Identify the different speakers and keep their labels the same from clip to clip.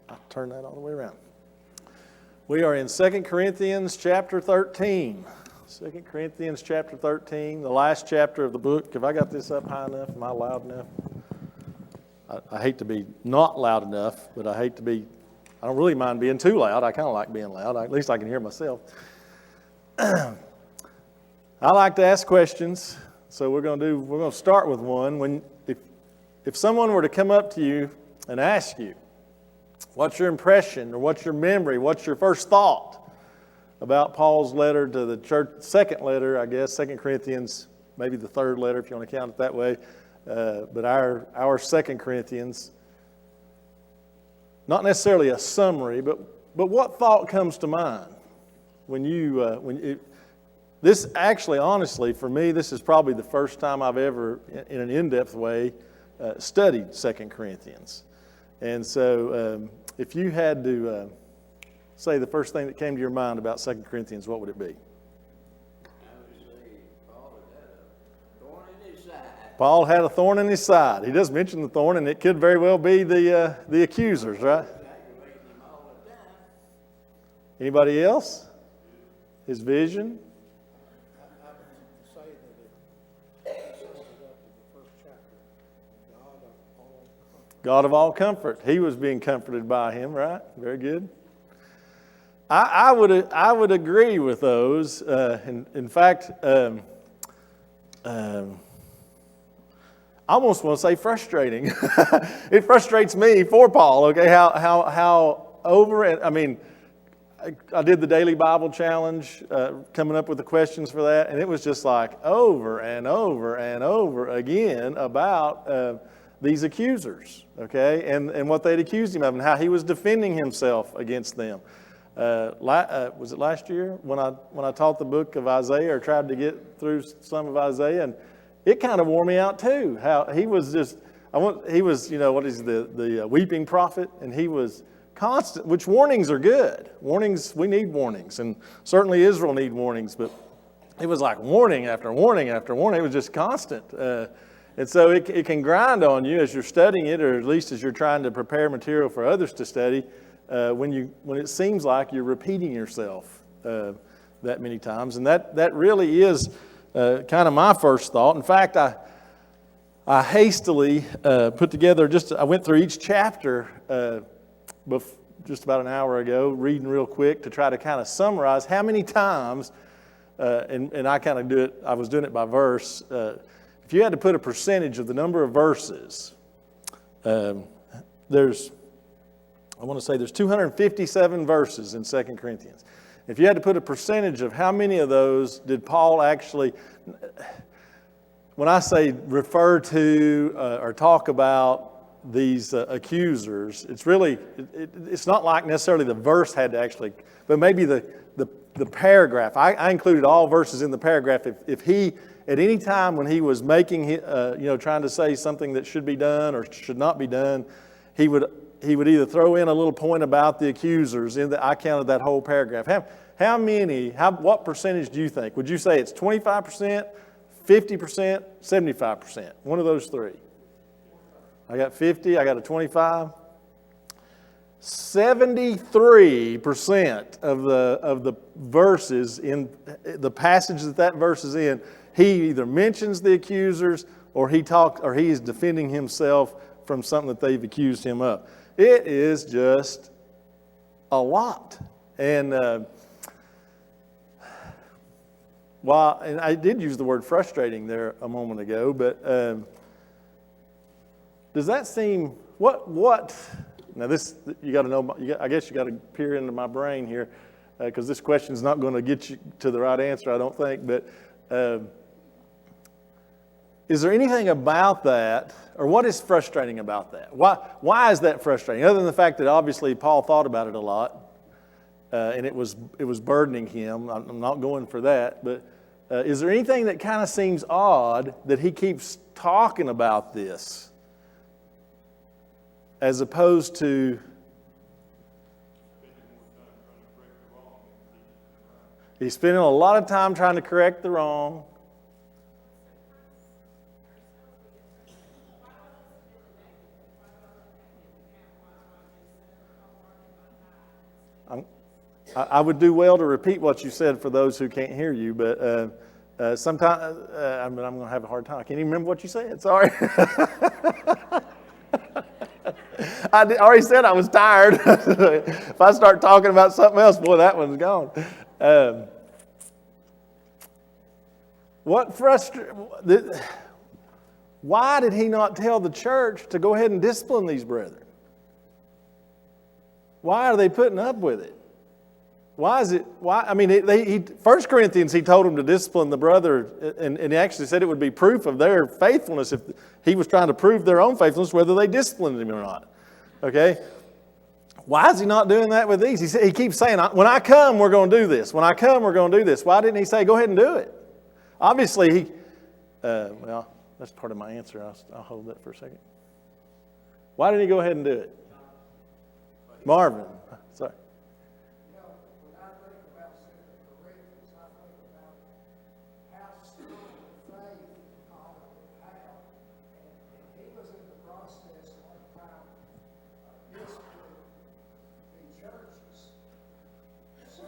Speaker 1: I'll turn that all the way around. We are in 2 Corinthians chapter 13. 2 Corinthians chapter 13, the last chapter of the book. Have I got this up high enough? Am I loud enough? I hate to be not loud enough, but I don't really mind being too loud. I kind of like being loud. At least I can hear myself. I like to ask questions, so we're going to start with one. If someone were to come up to you and ask you, what's your impression or what's your memory, what's your first thought about Paul's letter to the church, second letter, I guess, 2 Corinthians, maybe the third letter if you want to count it that way, but our 2 Corinthians, not necessarily a summary, but what thought comes to mind this actually, honestly, for me, this is probably the first time I've ever, in an in-depth way, studied 2 Corinthians. And so if you had to say the first thing that came to your mind about 2 Corinthians, what would it be?
Speaker 2: I would say Paul had a thorn in his side.
Speaker 1: Paul had a thorn in his side. He does mention the thorn, and it could very well be the accusers, right?
Speaker 2: Aggravating him all the time.
Speaker 1: Anybody else? His vision?
Speaker 3: I would say that it sums it up in the first chapter.
Speaker 1: God of all comfort. He was being comforted by him, right? Very good. I would agree with those. In fact, I almost want to say frustrating. It frustrates me for Paul. Okay, how over it. I mean, I did the daily Bible challenge, coming up with the questions for that, and it was just like over and over and over again about these accusers, okay, and what they'd accused him of, and how he was defending himself against them. Was it last year when I taught the book of Isaiah, or tried to get through some of Isaiah, and it kind of wore me out too. How he was just, he was, what is the weeping prophet, and he was constant, which warnings are good. Warnings, we need warnings, and certainly Israel need warnings, but it was like warning after warning after warning. It was just constant. And so it can grind on you as you're studying it, or at least as you're trying to prepare material for others to study, when it seems like you're repeating yourself that many times. And that really is kind of my first thought. In fact, I hastily put together, I went through each chapter just about an hour ago, reading real quick to try to kind of summarize how many times, and I kind of do it, I was doing it by verse. If you had to put a percentage of the number of verses, there's 257 verses in 2 Corinthians. If you had to put a percentage of how many of those did Paul actually, when I say refer to or talk about these accusers, it's really, it's not like necessarily the verse had to actually, but maybe the paragraph. I included all verses in the paragraph. If he, at any time when he was making, trying to say something that should be done or should not be done, he would either throw in a little point about the accusers. I counted that whole paragraph. What percentage do you think? Would you say it's 25%, 50%, 75%? One of those three. I got 50, I got a 25. 73% of the verses in the passage that verse is in, he either mentions the accusers or he is defending himself from something that they've accused him of. It is just a lot. And and I did use the word frustrating there a moment ago, but does that seem, what, now this, you got to know, I guess you got to peer into my brain here, because this question is not going to get you to the right answer, I don't think, but is there anything about that, or what is frustrating about that? Why is that frustrating? Other than the fact that obviously Paul thought about it a lot, and it was burdening him. I'm not going for that, but is there anything that kind of seems odd that he keeps talking about this, as opposed to he's spending a lot of time trying to correct the wrong? I would do well to repeat what you said for those who can't hear you, but sometimes I'm going to have a hard time. I can't even remember what you said. Sorry. I already said I was tired. If I start talking about something else, boy, that one's gone. Why did he not tell the church to go ahead and discipline these brethren? Why are they putting up with it? Why is it? Why? I mean, 1 Corinthians, he told them to discipline the brother, and he actually said it would be proof of their faithfulness if he was trying to prove their own faithfulness, whether they disciplined him or not. Okay? Why is he not doing that with these? He keeps saying, when I come, we're going to do this. When I come, we're going to do this. Why didn't he say, go ahead and do it? Obviously, well, that's part of my answer. I'll hold that for a second. Why didn't he go ahead and do it? Marvin, sorry.
Speaker 3: You know, when I think about Second Corinthians, I think about how strong the faith Paul would have. And he was in the process one time of disciplining the churches. So,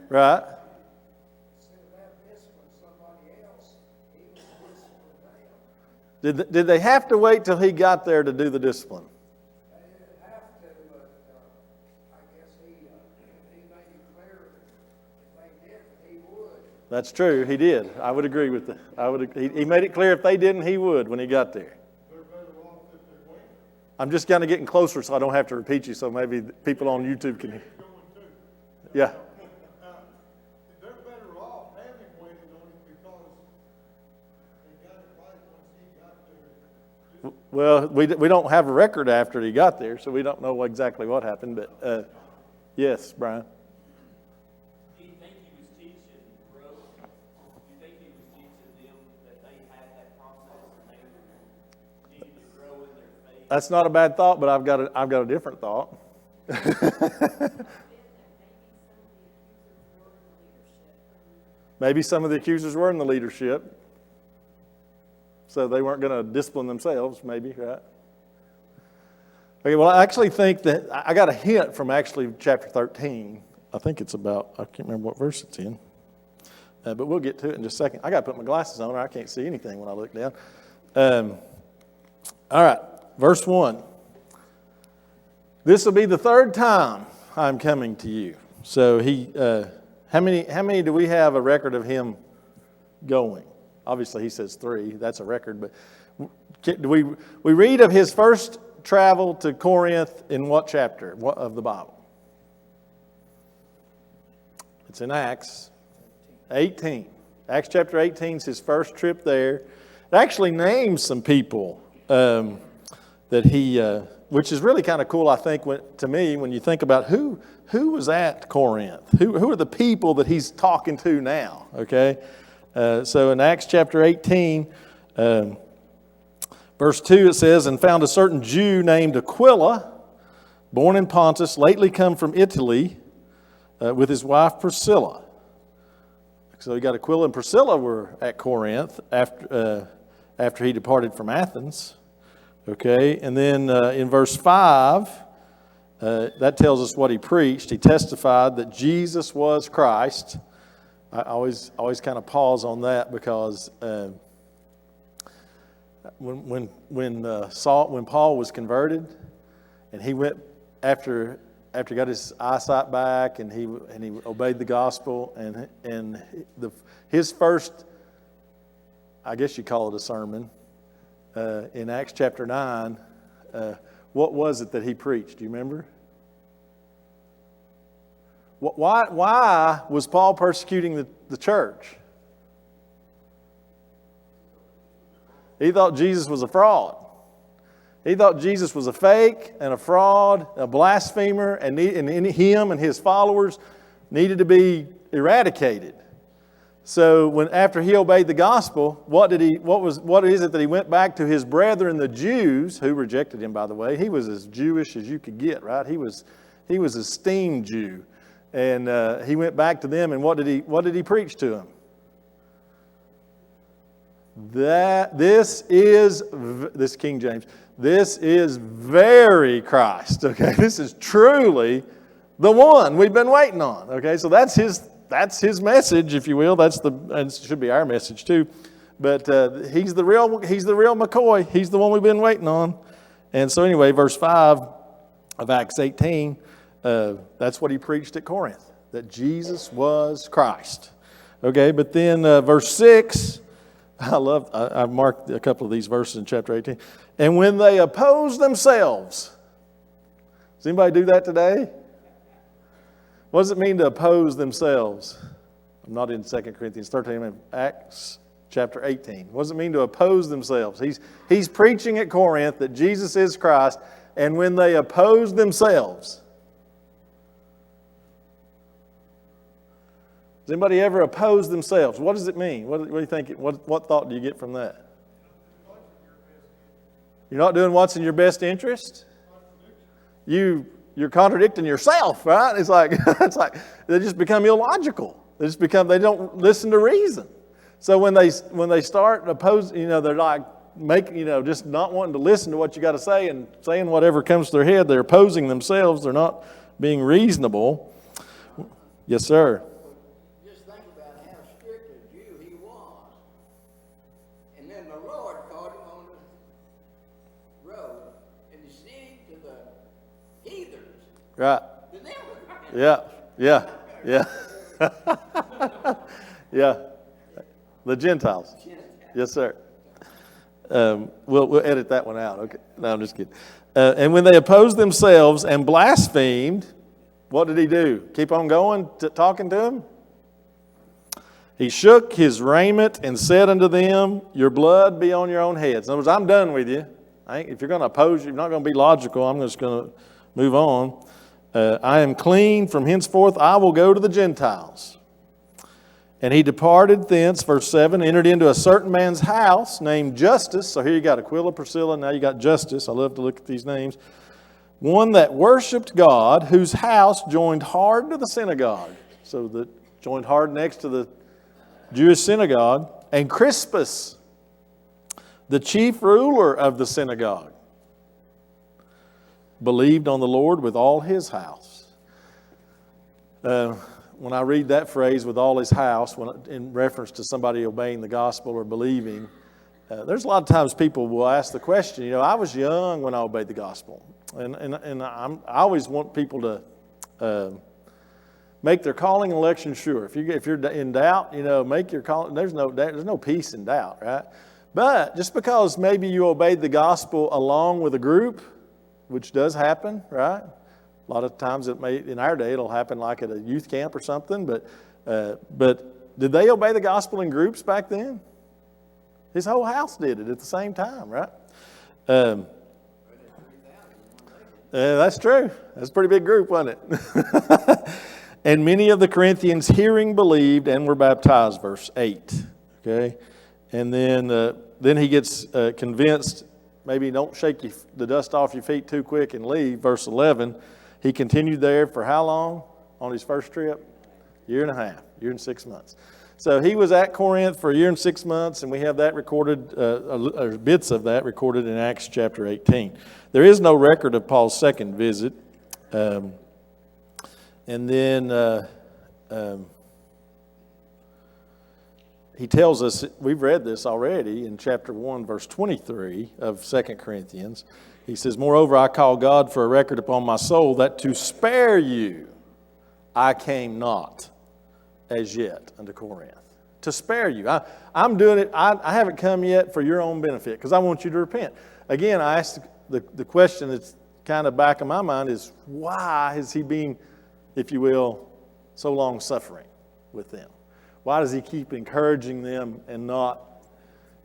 Speaker 1: Right.
Speaker 3: instead of that discipline somebody else, he was disciplining them.
Speaker 1: Did they have to wait till he got there to do the discipline?
Speaker 3: They didn't have to, but I guess he made it clear that if they didn't, he would.
Speaker 1: That's true. He did. I would agree with that. He made it clear if they didn't, he would when he got there. I'm just kind of getting closer so I don't have to repeat you, so maybe people on YouTube can hear. Yeah.
Speaker 4: They're better off having waited on it because they got it right once he got there.
Speaker 1: Well, we don't have a record after he got there, so we don't know exactly what happened. But yes, Brian.
Speaker 5: Do you think he was teaching growth? Do you think he was teaching them that they had that process and they needed to grow in their faith?
Speaker 1: That's not a bad thought, but I've got a different thought. Maybe some of the accusers were in the leadership, so they weren't going to discipline themselves, maybe, right? Okay, well, I actually think that I got a hint from actually chapter 13. I think it's about, I can't remember what verse it's in, but we'll get to it in just a second. I got to put my glasses on or I can't see anything when I look down. All right, verse 1. This will be the third time I'm coming to you. So how many do we have a record of him going? Obviously, he says 3. That's a record. But we read of his first travel to Corinth in what chapter of the Bible? It's in Acts 18. Acts chapter 18 is his first trip there. It actually names some people that he, which is really kind of cool, I think, to me, when you think about who was at Corinth. Who are the people that he's talking to now, okay? So in Acts chapter 18, verse 2, it says, and found a certain Jew named Aquila, born in Pontus, lately come from Italy, with his wife Priscilla. So you got Aquila and Priscilla were at Corinth after he departed from Athens. Okay, and then in verse 5, that tells us what he preached. He testified that Jesus was Christ. I always kind of pause on that because when Paul was converted, and he went after he got his eyesight back, and he obeyed the gospel, and his first, I guess you call it a sermon, in Acts chapter 9, what was it that he preached? Do you remember? Why was Paul persecuting the church? He thought Jesus was a fraud. He thought Jesus was a fake and a fraud, a blasphemer, and him and his followers needed to be eradicated. So after he obeyed the gospel, what is it that he went back to his brethren, the Jews, who rejected him, by the way? He was as Jewish as you could get, right? He was a esteemed Jew. And he went back to them, and what did he preach to them? This King James, this is very Christ, okay? This is truly The one we've been waiting on. Okay, so that's his message, if you will. And it should be our message too. But he's the real McCoy. He's the one we've been waiting on. And so anyway, verse 5 of Acts 18, that's what he preached at Corinth, that Jesus was Christ. Okay, but then verse 6, I've marked a couple of these verses in chapter 18. And when they oppose themselves, does anybody do that today? What does it mean to oppose themselves? I'm not in 2 Corinthians 13, I'm in Acts chapter 18. What does it mean to oppose themselves? He's preaching at Corinth that Jesus is Christ, and when they oppose themselves. Does anybody ever oppose themselves? What does it mean? What do you think? What thought do you get from that? You're not doing what's in your best interest? You're contradicting yourself, right? It's like they just become illogical. They don't listen to reason. So when they start opposing, they're like just not wanting to listen to what you got to say and saying whatever comes to their head. They're opposing themselves. They're not being reasonable. Yes, sir.
Speaker 2: Just think about how strict a Jew he was. And then the Lord caught him on the road and he said to the heathens.
Speaker 1: Right.
Speaker 2: To them.
Speaker 1: Yeah. Yeah. The Gentiles. Yes, sir. We'll edit that one out. Okay. No, I'm just kidding. And when they opposed themselves and blasphemed, what did he do? Keep on going, talking to them? He shook his raiment and said unto them, your blood be on your own heads. In other words, I'm done with you. If you're going to oppose, you're not going to be logical. I'm just going to move on. I am clean. From henceforth I will go to the Gentiles. And he departed thence, verse 7, entered into a certain man's house named Justus. So here you got Aquila, Priscilla, now you got Justus. I love to look at these names. One that worshiped God, whose house joined hard to the synagogue. So that joined hard next to the Jewish synagogue. And Crispus, the chief ruler of the synagogue, believed on the Lord with all his house. When I read that phrase, with all his house, in reference to somebody obeying the gospel or believing, there's a lot of times people will ask the question, I was young when I obeyed the gospel. And I always want people to make their calling and election sure. If you're in doubt, make your calling. There's no peace in doubt, right? But just because maybe you obeyed the gospel along with a group, which does happen, right? A lot of times in our day, it'll happen like at a youth camp or something. But did they obey the gospel in groups back then? His whole house did it at the same time, right? That's true. That's a pretty big group, wasn't it? And many of the Corinthians hearing believed and were baptized, verse 8. Okay? And then he gets convinced, maybe don't shake the dust off your feet too quick and leave, verse 11. He continued there for how long on his first trip? Year and a half, year and 6 months. So he was at Corinth for a year and 6 months, and we have that recorded, bits of that recorded in Acts chapter 18. There is no record of Paul's second visit. And then he tells us, we've read this already in chapter 1, verse 23 of 2 Corinthians. He says, moreover, I call God for a record upon my soul that to spare you I came not as yet unto Corinth. To spare you. I'm doing it. I haven't come yet for your own benefit because I want you to repent. Again, I asked the question that's kind of back in my mind is, why is he being, if you will, so long suffering with them? Why does he keep encouraging them and not,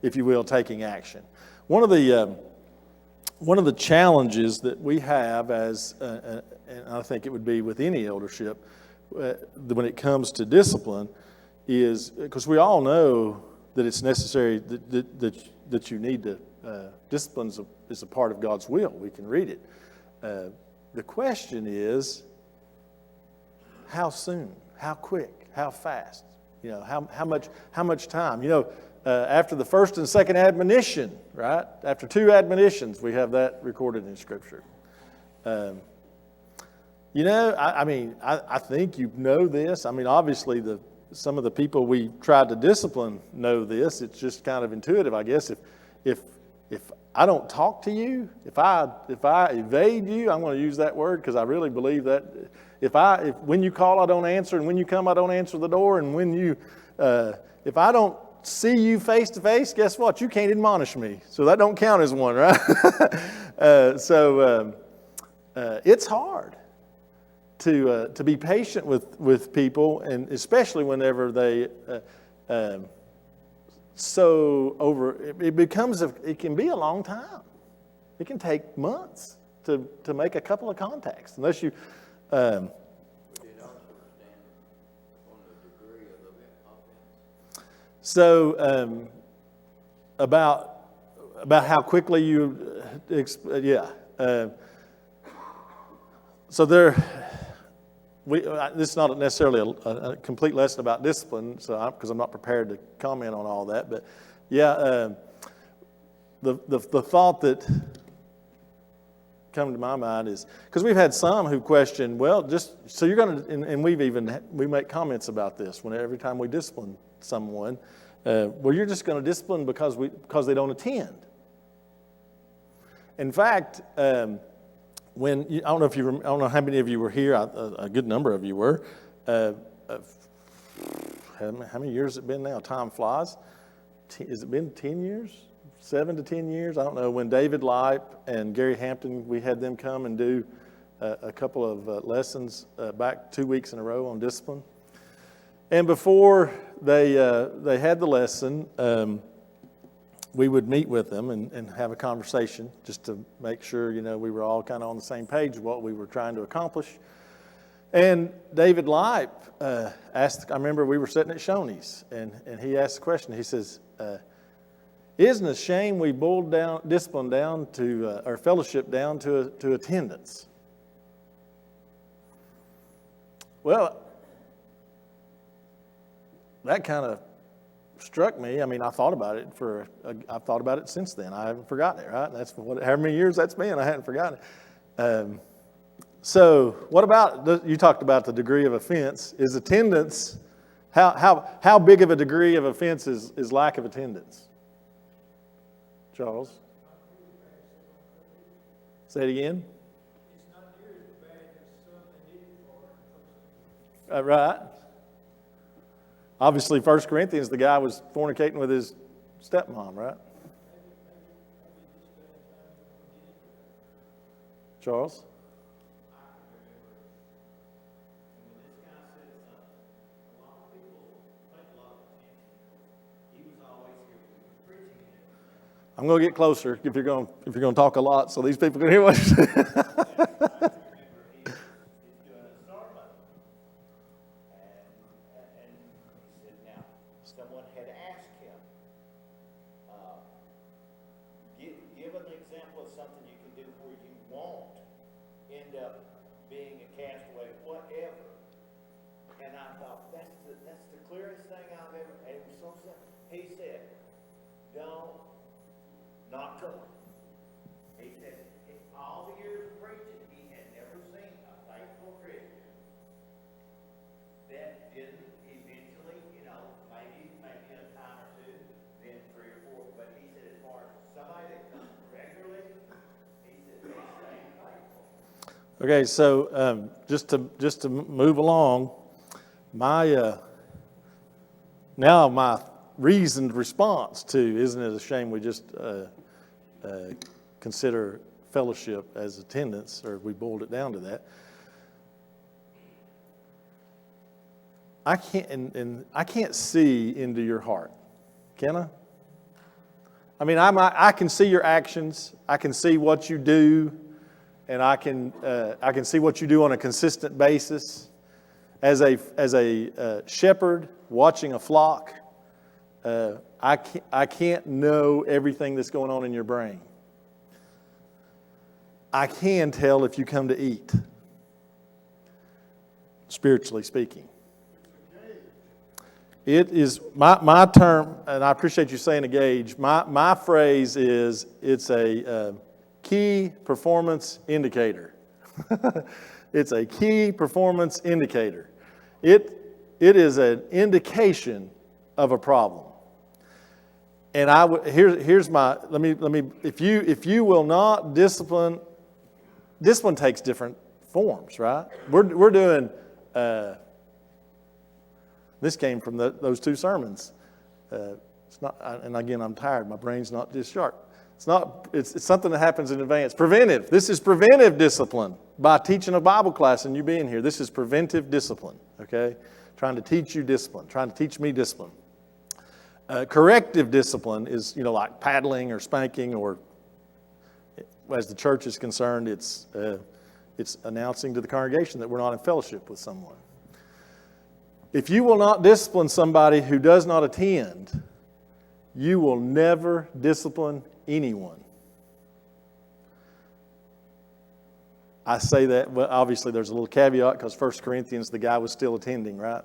Speaker 1: if you will, taking action? One of the challenges that we have as, and I think it would be with any eldership, when it comes to discipline, is because we all know that it's necessary that you need to, discipline is a part of God's will. We can read it. The question is, how soon, how quick, how fast, how much time, after the first and second admonition, right? After 2 admonitions, we have that recorded in Scripture. You know, I think you know this. I mean, obviously, some of the people we tried to discipline know this. It's just kind of intuitive, I guess. If I don't talk to you, if I evade you, I'm going to use that word because I really believe that. If when you call, I don't answer, and when you come, I don't answer the door, and if I don't see you face to face, guess what? You can't admonish me, so that don't count as one, right? It's hard to be patient with people, and especially whenever they it can be a long time. It can take months to make a couple of contacts, unless you.
Speaker 2: Would it also stand on the degree of the offense?
Speaker 1: So about how quickly you, so this is not necessarily a complete lesson about discipline, because I'm not prepared to comment on all that. But the thought that come to my mind is, because we've had some who question, well, just so you're going to, and we make comments about this every time we discipline someone. Well, you're just going to discipline because they don't attend. In fact, I don't know how many of you were here. A good number of you were. How many years has it been now? Time flies. Has it been 10 years? 7 to 10 years? I don't know. When David Lipe and Gary Hampton, we had them come and do a couple of lessons back 2 weeks in a row on discipline. And before they had the lesson, we would meet with them and have a conversation just to make sure, we were all kind of on the same page of what we were trying to accomplish. And David Lipe asked, I remember we were sitting at Shoney's, and he asked the question. He says, isn't it a shame we boiled discipline down to, or fellowship down to attendance? Well, that kind of struck me. I mean, I thought about it I've thought about it since then. I haven't forgotten it, right? That's however many years that's been. I hadn't forgotten it. So what about, you talked about the degree of offense. Is attendance, how big of a degree of offense is lack of attendance? Charles? Say it again.
Speaker 3: It's not near as bad as some they did for it.
Speaker 1: Right. Obviously, 1 Corinthians, the guy was fornicating with his stepmom, right? Charles? I'm going to get closer if you're going to talk a lot, so these people can hear what you're saying.
Speaker 2: Someone had asked him, give an example of something you can do where you won't end up being a castaway, whatever. And I thought, that's the clearest thing I've ever, and it was so simple. He said, don't not come. He said, in all the years of preaching, he had never seen a faithful Christian that didn't eventually, maybe a time or two, then 3 or 4. But he said, as far as somebody that comes regularly, he said, they stay faithful.
Speaker 1: Okay, so just to move along, my reasoned response to, isn't it a shame we just consider fellowship as attendance, or we boiled it down to that. I can't see into your heart, can I? I mean, I can see your actions. I can see what you do, and I can see what you do on a consistent basis. As a shepherd watching a flock, I can't know everything that's going on in your brain. I can tell if you come to eat, spiritually speaking. It is my term, and I appreciate you saying a gauge. My phrase is it's a key performance indicator. It's a key performance indicator. It is an indication of a problem. And here's my, let me, if you will not discipline takes different forms, right? We're doing, this came from those two sermons. It's not, and again, I'm tired. My brain's not just sharp. It's something that happens in advance. Preventive. This is preventive discipline. By teaching a Bible class and you being here, this is preventive discipline, okay? Trying to teach you discipline, trying to teach me discipline. Corrective discipline is, like paddling or spanking, or as the church is concerned, it's announcing to the congregation that we're not in fellowship with someone. If you will not discipline somebody who does not attend, you will never discipline anyone. I say that, well, obviously there's a little caveat because 1 Corinthians, the guy was still attending, right?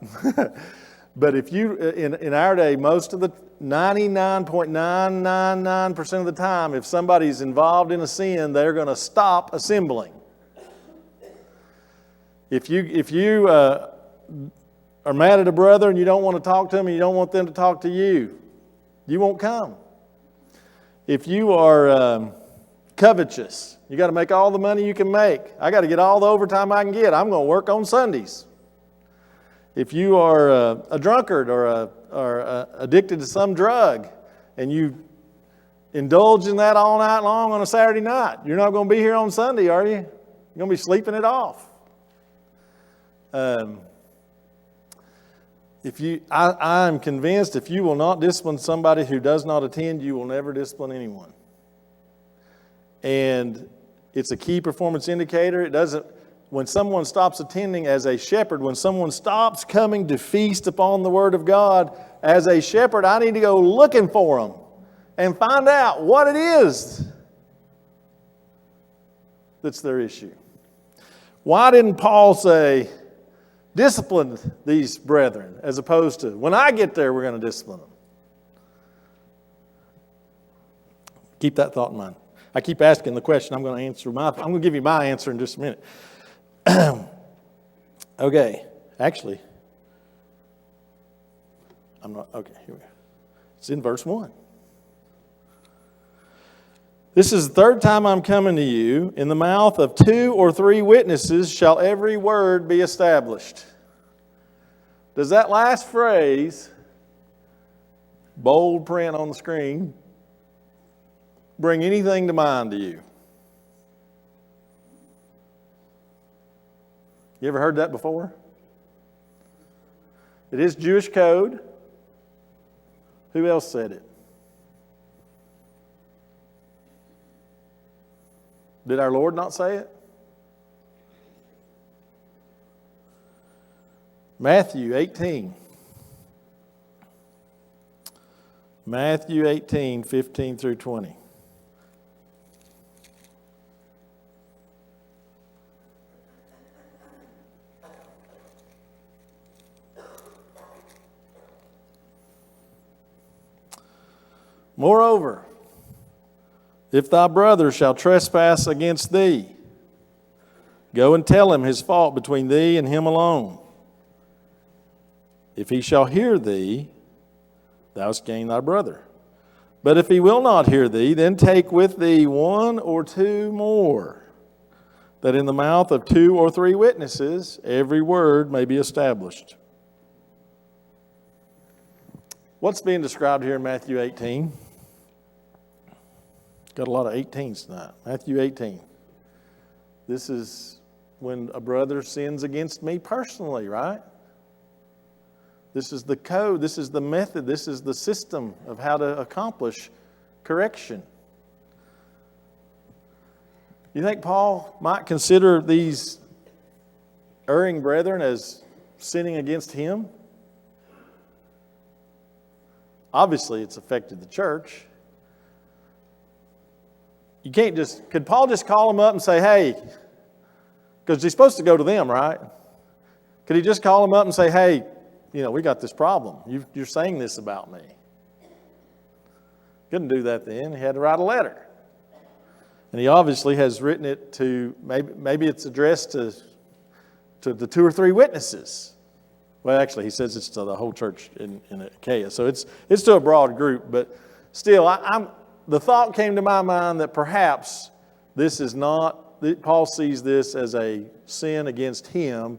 Speaker 1: But if you, in our day, most of the 99.999% of the time, if somebody's involved in a sin, they're going to stop assembling. If you are mad at a brother and you don't want to talk to them and you don't want them to talk to you, you won't come. If you are covetous, you got to make all the money you can make. I got to get all the overtime I can get. I'm going to work on Sundays. If you are a drunkard or addicted to some drug and you indulge in that all night long on a Saturday night, you're not going to be here on Sunday, are you? You're going to be sleeping it off. I'm convinced if you will not discipline somebody who does not attend, you will never discipline anyone. And it's a key performance indicator. When someone stops attending as a shepherd, when someone stops coming to feast upon the Word of God, as a shepherd, I need to go looking for them and find out what it is that's their issue. Why didn't Paul say, discipline these brethren, as opposed to, when I get there, we're going to discipline them? Keep that thought in mind. I keep asking the question. I'm going to give you my answer in just a minute. Okay. Actually, I'm not. Okay, here we go. It's in verse 1. This is the third time I'm coming to you. In the mouth of 2 or 3 witnesses shall every word be established. Does that last phrase, bold print on the screen, bring anything to mind to you? You ever heard that before? It is Jewish code. Who else said it? Did our Lord not say it? Matthew 18. Matthew 18, 15 through 20. Moreover, if thy brother shall trespass against thee, go and tell him his fault between thee and him alone. If he shall hear thee, thou hast gained thy brother. But if he will not hear thee, then take with thee 1 or 2 more, that in the mouth of 2 or 3 witnesses every word may be established. What's being described here in Matthew 18? Got a lot of 18s tonight. Matthew 18. This is when a brother sins against me personally, right? This is the code. This is the method. This is the system of how to accomplish correction. You think Paul might consider these erring brethren as sinning against him? Obviously, it's affected the church. You can't could Paul just call them up and say, hey, because he's supposed to go to them, right? Could he just call them up and say, hey, we got this problem. You're saying this about me. Couldn't do that then. He had to write a letter. And he obviously has written it to, maybe it's addressed to to the 2 or 3 witnesses. Well, actually, he says it's to the whole church in Achaia. So it's to a broad group. But still, the thought came to my mind that perhaps this is not, Paul sees this as a sin against him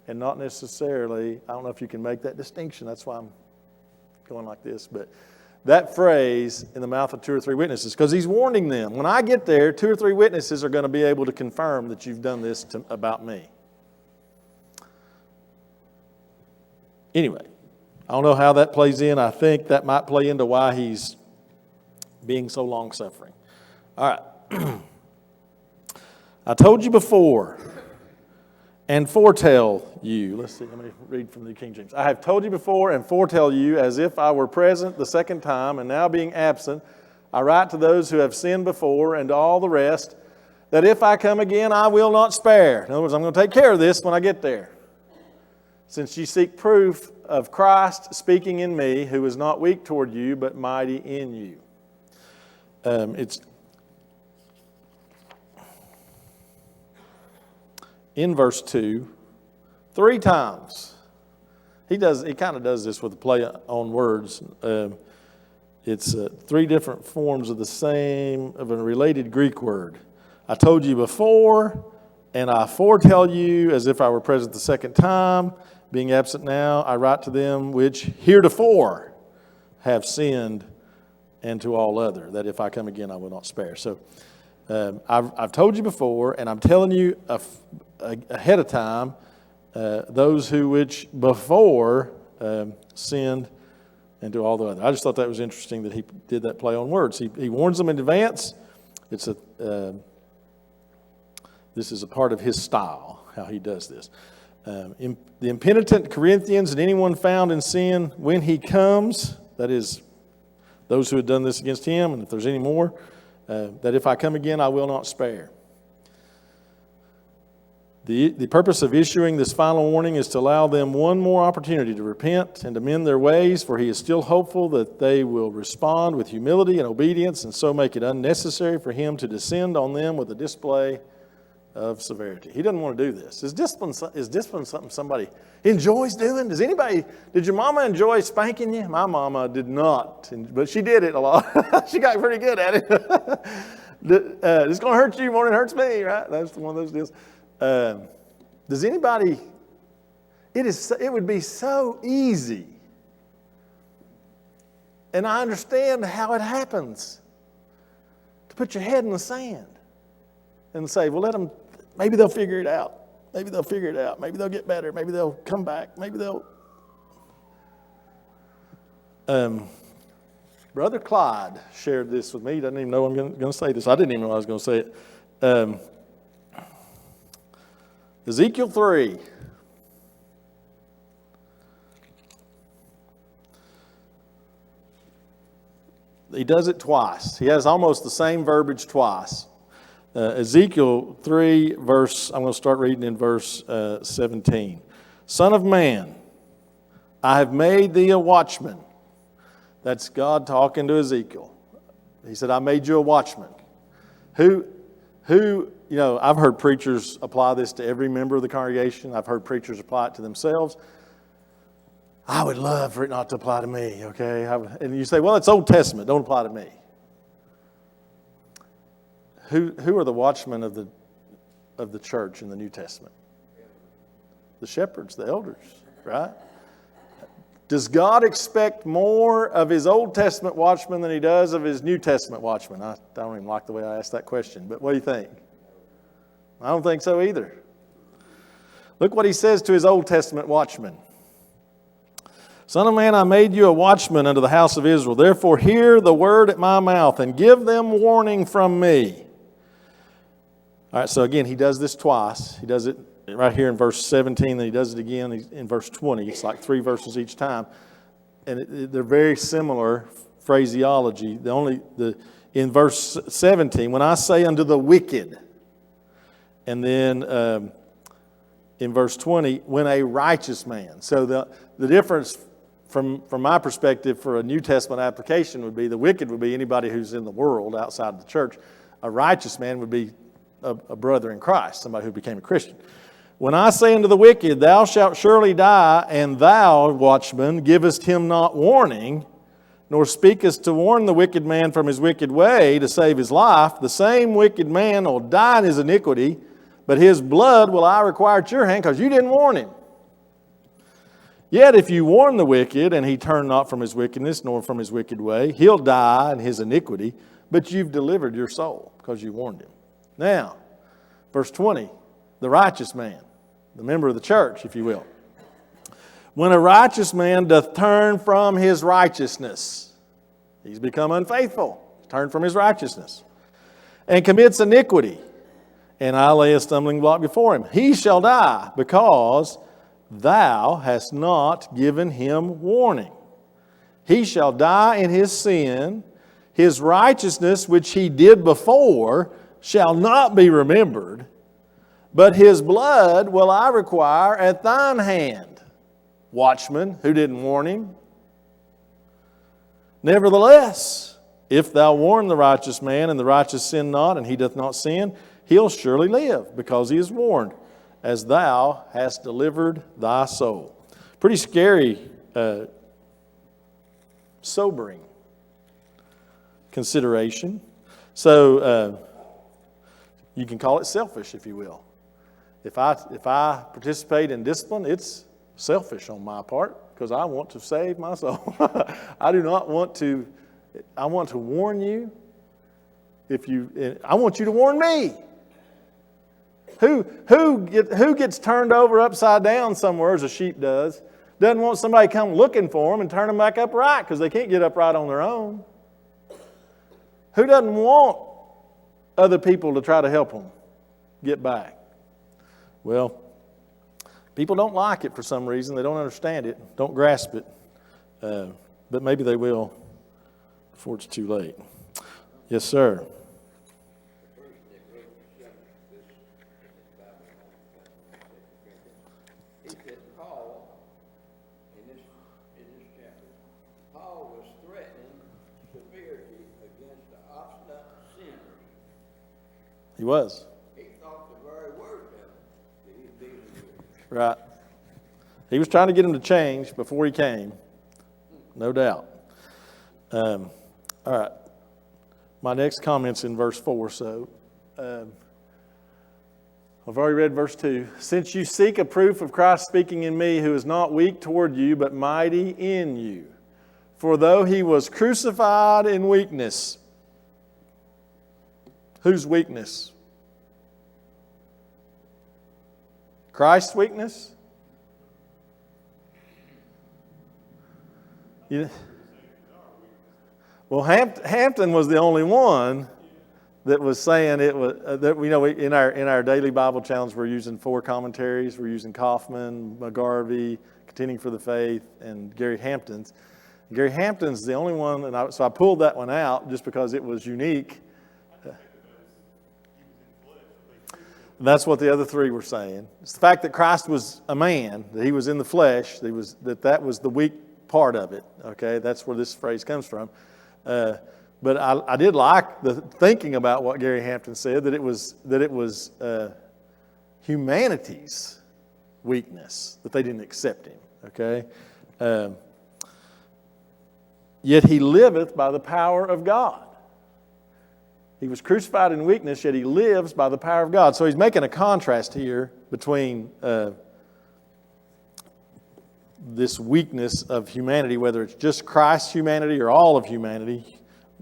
Speaker 1: and not necessarily, I don't know if you can make that distinction. That's why I'm going like this. But that phrase, in the mouth of 2 or 3 witnesses, because he's warning them. When I get there, 2 or 3 witnesses are going to be able to confirm that you've done this about me. Anyway, I don't know how that plays in. I think that might play into why he's being so long-suffering. All right. I told you before and foretell you. Let's see, let me read from the King James. I have told you before and foretell you as if I were present the second time, and now being absent, I write to those who have sinned before and to all the rest, that if I come again, I will not spare. In other words, I'm going to take care of this when I get there. Since you seek proof of Christ speaking in me, who is not weak toward you, but mighty in you. It's in verse 2, 3 times. He kind of does this with a play on words. It's 3 different forms of of a related Greek word. I told you before, and I foretell you as if I were present the second time. Being absent now, I write to them which heretofore have sinned, and to all other, that if I come again, I will not spare. So I've told you before, and I'm telling you ahead of time, those who which before sinned, and to all the other. I just thought that was interesting that he did that play on words. He warns them in advance. This is a part of his style, how he does this. The impenitent Corinthians and anyone found in sin when he comes, that is, those who had done this against him, and if there's any more, that if I come again, I will not spare. The purpose of issuing this final warning is to allow them one more opportunity to repent and to mend their ways, for he is still hopeful that they will respond with humility and obedience, and so make it unnecessary for him to descend on them with a display of severity. He doesn't want to do this. Is discipline something somebody enjoys doing? Did your mama enjoy spanking you? My mama did not, but she did it a lot. She got pretty good at it. It's going to hurt you more than it hurts me, right? That's one of those deals. Does anybody, it would be so easy, and I understand how it happens, to put your head in the sand and say, well, let them, maybe they'll figure it out. Maybe they'll figure it out. Maybe they'll get better. Maybe they'll come back. Maybe they'll... Brother Clyde shared this with me. He doesn't even know I'm going to say this. I didn't even know I was going to say it. Ezekiel 3. He does it twice. He has almost the same verbiage twice. Ezekiel 3, I'm going to start reading in verse 17. Son of man, I have made thee a watchman. That's God talking to Ezekiel. He said, I made you a watchman. Who, I've heard preachers apply this to every member of the congregation. I've heard preachers apply it to themselves. I would love for it not to apply to me, okay? And you say, well, it's Old Testament. Don't apply to me. Who are the watchmen of the church in the New Testament? The shepherds, the elders, right? Does God expect more of his Old Testament watchmen than he does of his New Testament watchmen? I don't even like the way I asked that question, but what do you think? I don't think so either. Look what he says to his Old Testament watchmen. Son of man, I made you a watchman unto the house of Israel. Therefore hear the word at my mouth and give them warning from me. All right, so again, he does this twice. He does it right here in verse 17, then he does it again in verse 20. It's like 3 verses each time. And they're very similar phraseology. In verse 17, when I say unto the wicked, and then in verse 20, when a righteous man. So the difference from my perspective for a New Testament application would be the wicked would be anybody who's in the world outside of the church. A righteous man would be a brother in Christ, somebody who became a Christian. When I say unto the wicked, thou shalt surely die, and thou, watchman, givest him not warning, nor speakest to warn the wicked man from his wicked way to save his life, the same wicked man will die in his iniquity, but his blood will I require at your hand, because you didn't warn him. Yet if you warn the wicked, and he turn not from his wickedness, nor from his wicked way, he'll die in his iniquity, but you've delivered your soul, because you warned him. Now, verse 20, the righteous man, the member of the church, if you will. When a righteous man doth turn from his righteousness, he's become unfaithful, turned from his righteousness, and commits iniquity, and I lay a stumbling block before him, he shall die, because thou hast not given him warning. He shall die in his sin. His righteousness which he did before shall not be remembered, but his blood will I require at thine hand. Watchman, who didn't warn him. Nevertheless, if thou warn the righteous man, and the righteous sin not, and he doth not sin, he'll surely live, because he is warned, as thou hast delivered thy soul. Pretty scary, sobering consideration. So you can call it selfish, if you will. If I participate in discipline, it's selfish on my part, because I want to save my soul. I do not want to. I want to warn you. I want you to warn me. Who gets turned over upside down somewhere, as a sheep does, doesn't want somebody to come looking for them and turn them back upright, because they can't get upright on their own? Who doesn't want other people to try to help them get back? Well, people don't like it for some reason. They don't understand it, don't grasp it. But maybe they will before it's too late. Yes, sir.
Speaker 2: He said Paul, in this chapter, Paul was threatening severity against the obstinate sinners.
Speaker 1: He was.
Speaker 2: He thought the very worst of them that he's dealing with.
Speaker 1: Right. He was trying to get him to change before he came. No doubt. All right. My next comment's in verse 4, so I've already read verse 2. Since you seek a proof of Christ speaking in me, who is not weak toward you, but mighty in you. For though he was crucified in weakness. Whose weakness? Christ's weakness? Well, Hampton was the only one that was saying it was. In our daily Bible challenge, we're using 4 commentaries. We're using Kaufman, McGarvey, Contending for the Faith, and Gary Hampton's. Gary Hampton's the only one, and so I pulled that one out just because it was unique. That's what the other 3 were saying. It's the fact that Christ was a man, that he was in the flesh, that was the weak part of it. Okay, that's where this phrase comes from. But I did like the thinking about what Gary Hampton said, that it was humanity's weakness, that they didn't accept him. Okay, yet he liveth by the power of God. He was crucified in weakness, yet he lives by the power of God. So he's making a contrast here between this weakness of humanity, whether it's just Christ's humanity or all of humanity.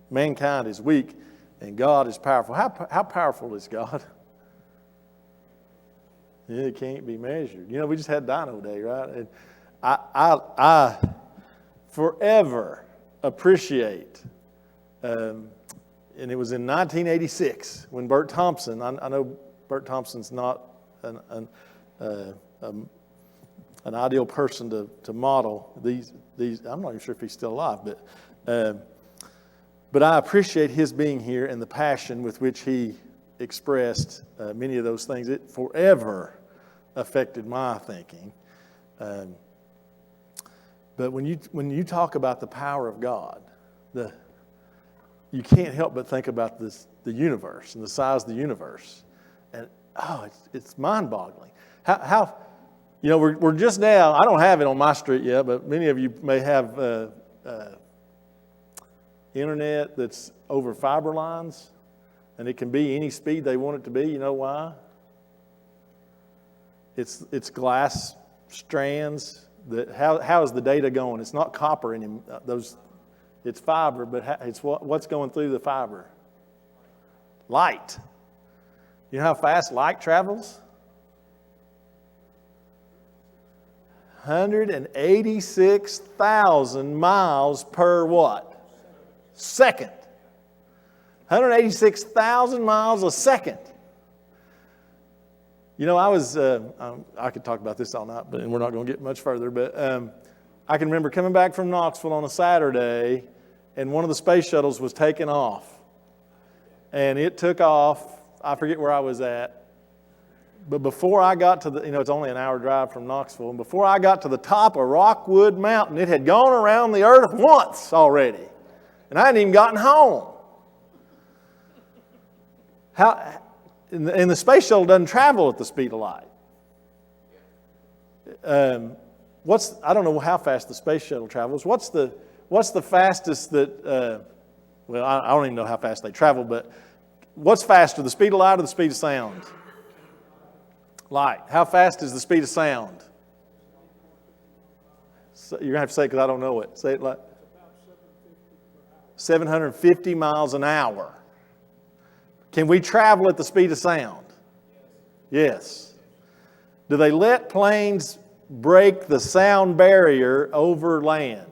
Speaker 1: Mankind is weak, and God is powerful. How powerful is God? It can't be measured. We just had Dino Day, right? And I forever appreciate, and it was in 1986 when Bert Thompson. I know Bert Thompson's not an ideal person to model these. I'm not even sure if he's still alive, but I appreciate his being here and the passion with which he expressed many of those things. It forever affected my thinking. But when you talk about the power of God, you can't help but think about the universe and the size of the universe, and it's mind-boggling. We're just now, I don't have it on my street yet, but many of you may have internet that's over fiber lines, and it can be any speed they want it to be. You know why? It's glass strands. How is the data going? It's not copper anymore. It's fiber, but it's what's going through the fiber? Light. You know how fast light travels? 186,000 miles per what? Second. 186,000 miles a second. You know, I could talk about this all night, and we're not going to get much further, but I can remember coming back from Knoxville on a Saturday, and one of the space shuttles was taking off. And it took off, I forget where I was at, but before I got to it's only an hour drive from Knoxville, and before I got to the top of Rockwood Mountain, it had gone around the earth once already, and I hadn't even gotten home. And the space shuttle doesn't travel at the speed of light. I don't know how fast the space shuttle travels. What's the fastest that, I don't even know how fast they travel, but what's faster, the speed of light or the speed of sound? Light. How fast is the speed of sound? So you're going to have to say it because I don't know it. Say it like 750 miles an hour. Can we travel at the speed of sound? Yes. Do they let planes break the sound barrier over land?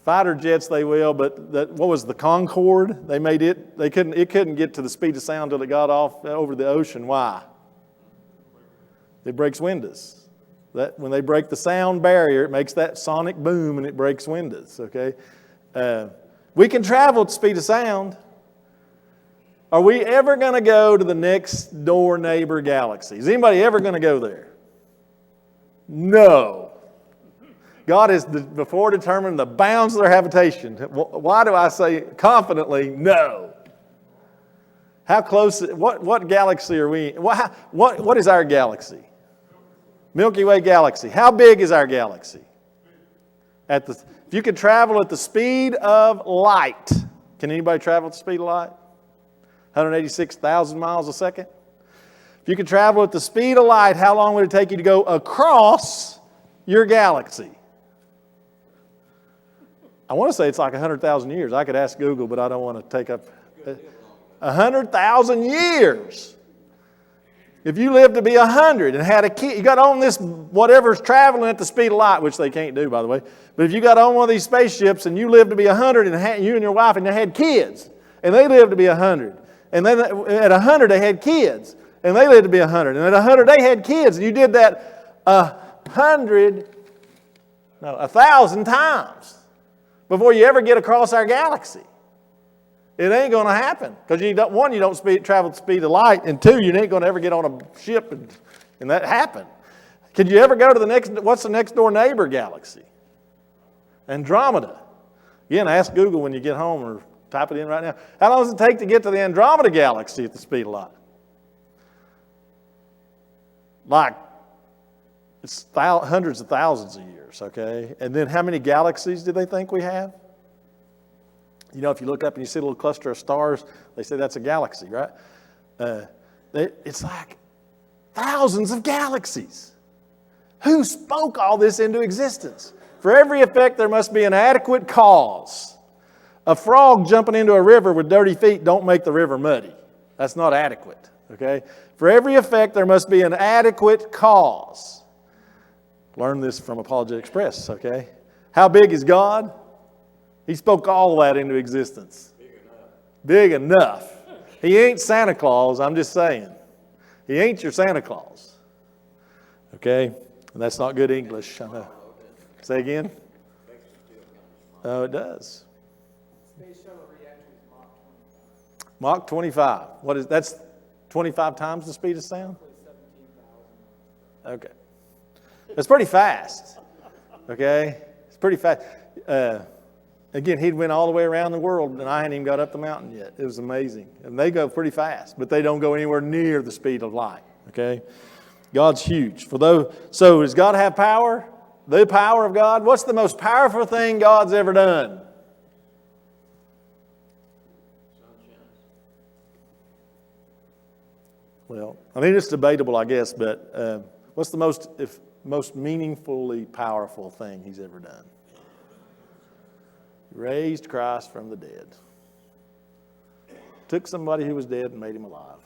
Speaker 1: Fighter jets they will, but what was the Concorde? They made it. It couldn't get to the speed of sound until it got off over the ocean. Why? It breaks windows. When they break the sound barrier, it makes that sonic boom and it breaks windows. Okay, we can travel at the speed of sound. Are we ever going to go to the next door neighbor galaxy? Is anybody ever going to go there? No. God has before determined the bounds of their habitation. Why do I say confidently no? How close? What galaxy are we? What is our galaxy? Milky Way galaxy. How big is our galaxy? If you could travel at the speed of light, can anybody travel at the speed of light? 186,000 miles a second. If you could travel at the speed of light, how long would it take you to go across your galaxy? I want to say it's like 100,000 years. I could ask Google, but I don't want to take up 100,000 years. If you lived to be 100 and had a kid, you got on this whatever's traveling at the speed of light, which they can't do, by the way. But if you got on one of these spaceships and you lived to be 100 and you and your wife and they had kids, and they lived to be 100, and then at 100 they had kids, and they lived to be 100, and at 100 they had kids, and you did that 1,000 times before you ever get across our galaxy. It ain't going to happen because you don't travel at the speed of light, and two, you ain't going to ever get on a ship and that happen. Could you ever go to what's the next door neighbor galaxy? Andromeda. Again, ask Google when you get home or type it in right now. How long does it take to get to the Andromeda galaxy at the speed of light? Like, it's hundreds of thousands of years, okay? And then how many galaxies do they think we have? You know, if you look up and you see a little cluster of stars, they say that's a galaxy, right? It's like thousands of galaxies. Who spoke all this into existence? For every effect, there must be an adequate cause. A frog jumping into a river with dirty feet don't make the river muddy. That's not adequate, okay? For every effect, there must be an adequate cause. Learn this from Apologetic Express, okay? How big is God? He spoke all of that into existence. Big enough. He ain't Santa Claus, I'm just saying. He ain't your Santa Claus. Okay? And that's not good English, I know. Say again? Oh, it does.
Speaker 3: Space shuttle reactor is Mach 25.
Speaker 1: Mach 25. That's 25 times the speed of sound?
Speaker 3: 17,000.
Speaker 1: Okay. That's pretty fast. Okay? It's pretty fast. again, he'd went all the way around the world, and I hadn't even got up the mountain yet. It was amazing. And they go pretty fast, but they don't go anywhere near the speed of light, okay? God's huge. So does God have power? The power of God? What's the most powerful thing God's ever done? Well, I mean, it's debatable, I guess, but what's the most meaningfully powerful thing He's ever done? He raised Christ from the dead. Took somebody who was dead and made him alive.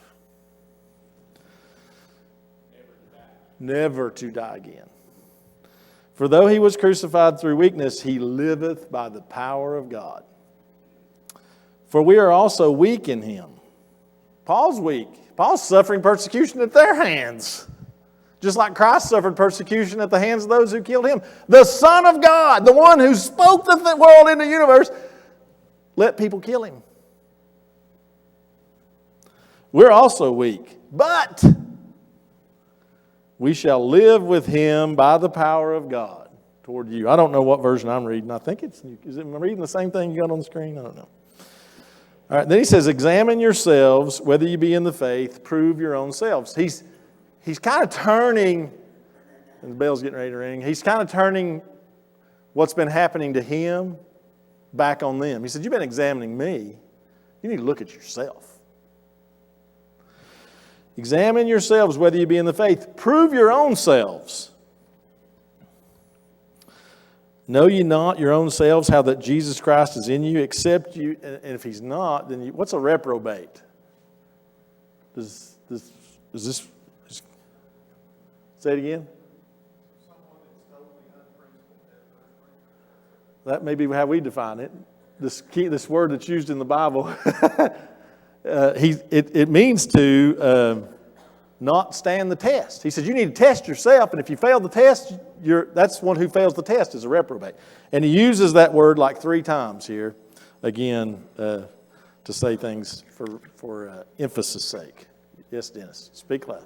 Speaker 1: Never to die again. For though He was crucified through weakness, He liveth by the power of God. For we are also weak in Him. Paul's weak. Paul's suffering persecution at their hands. Just like Christ suffered persecution at the hands of those who killed Him. The Son of God, the one who spoke the world into the universe, let people kill Him. We're also weak, but we shall live with Him by the power of God toward you. I don't know what version I'm reading. I think am I reading the same thing you got on the screen? I don't know. All right, then he says, examine yourselves, whether you be in the faith, prove your own selves. He's kind of turning, and the bell's getting ready to ring, he's kind of turning what's been happening to him back on them. He said, you've been examining me. You need to look at yourself. Examine yourselves whether you be in the faith. Prove your own selves. Know ye not your own selves how that Jesus Christ is in you, except you, and if He's not, then what's a reprobate? Does this say it again? That may be how we define it. This word that's used in the Bible, it means to not stand the test. He said you need to test yourself, and if you fail the test, that's one who fails the test is a reprobate. And he uses that word like 3 times here, again, to say things for emphasis' sake. Yes, Dennis, speak loud.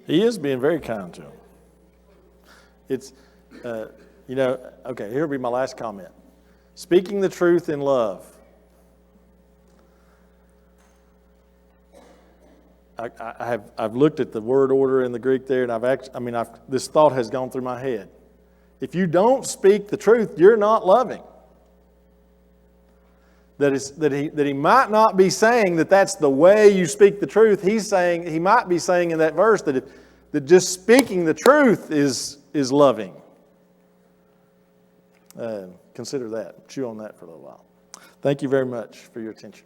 Speaker 1: He is being very kind to him. It's, okay, here will be my last comment. Speaking the truth in love. I've looked at the word order in the Greek there, and this thought has gone through my head. If you don't speak the truth, you're not loving. That he might not be saying that that's the way you speak the truth. He might be saying in that verse that just speaking the truth is loving. Consider that. Chew on that for a little while. Thank you very much for your attention.